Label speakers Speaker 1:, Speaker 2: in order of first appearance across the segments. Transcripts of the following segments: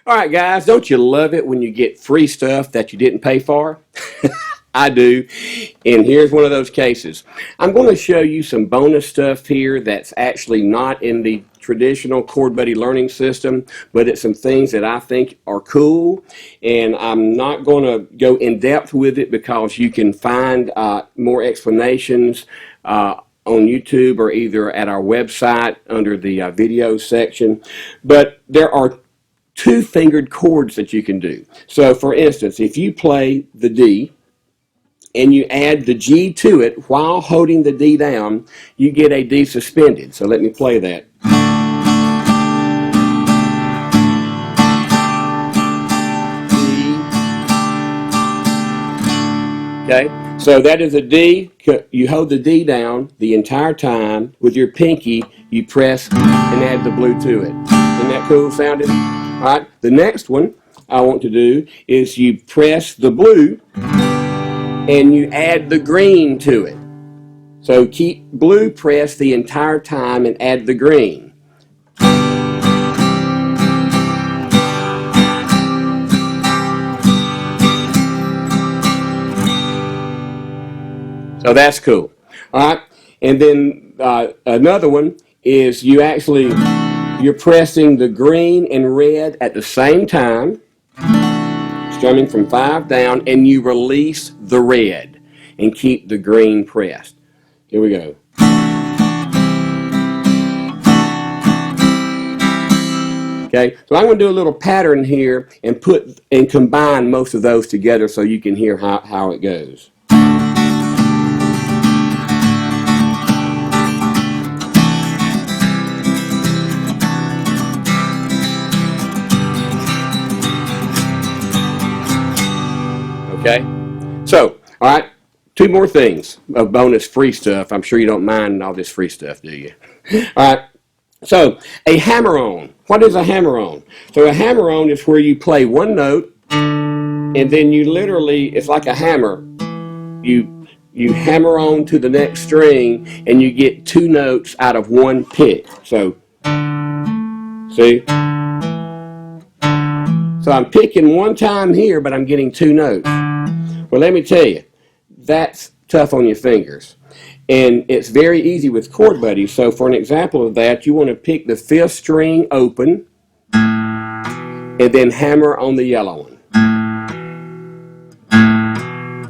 Speaker 1: All right, guys, don't you love it when you get free stuff that you didn't pay for? I do, and here's one of those cases. I'm going to show you some bonus stuff here that's actually not in the traditional ChordBuddy learning system, but it's some things that I think are cool, and I'm not going to go in depth with it because you can find more explanations on YouTube or either at our website under the video section. But there are two-fingered chords that you can do. So, for instance, if you play the D, and you add the G to it while holding the D down, you get a D suspended. So let me play that. D. Okay, so that is a D. You hold the D down the entire time. With your pinky, you press and add the blue to it. Isn't that cool sounding? All right, the next one I want to do is you press the blue and you add the green to it. So keep blue pressed the entire time and add the green. So that's cool. All right, and then another one is you're pressing the green and red at the same time, strumming from 5 down, and you release the red and keep the green pressed. Here we go. Okay, so I'm going to do a little pattern here and combine most of those together so you can hear how it goes. Okay, so, all right, two more things of bonus free stuff. I'm sure you don't mind all this free stuff, do you? All right, so a hammer-on. What is a hammer-on? So a hammer-on is where you play one note, and then you literally, it's like a hammer. You hammer on to the next string, and you get 2 notes out of one pick. So, see? So I'm picking one time here, but I'm getting 2 notes. Well, let me tell you, that's tough on your fingers. And it's very easy with ChordBuddy. So for an example of that, you want to pick the 5th string open and then hammer on the yellow one.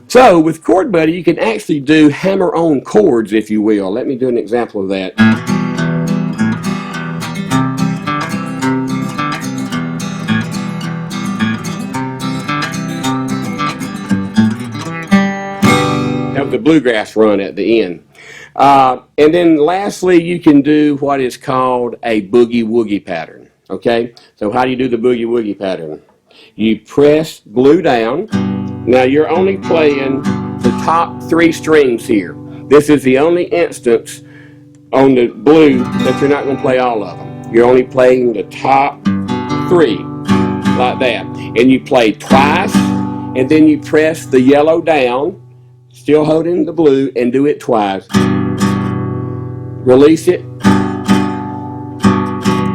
Speaker 1: So with ChordBuddy, you can actually do hammer-on chords, if you will. Let me do an example of that. The bluegrass run at the end. And then lastly, you can do what is called a boogie-woogie pattern. Okay? So how do you do the boogie-woogie pattern? You press blue down. Now you're only playing the top 3 strings here. This is the only instance on the blue that you're not going to play all of them. You're only playing the top 3, like that. And you play twice, and then you press the yellow down, still holding the blue, and do it twice. Release it.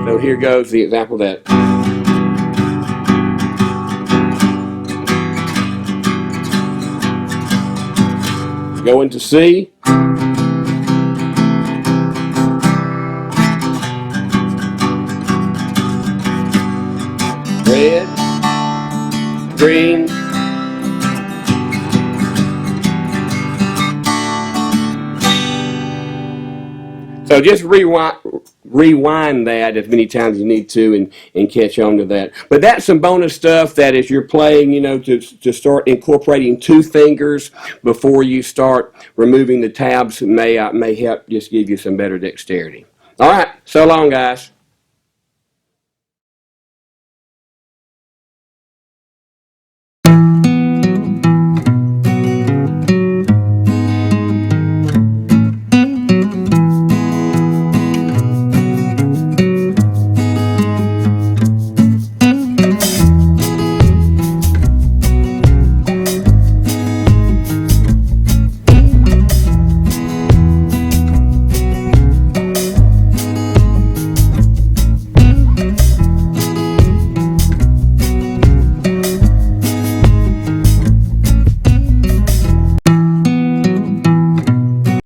Speaker 1: So here goes the example of that. Go into C. Red, green, so just rewind that as many times as you need to and catch on to that. But that's some bonus stuff that as you're playing, you know, to start incorporating 2 fingers before you start removing the tabs may help just give you some better dexterity. All right, so long, guys.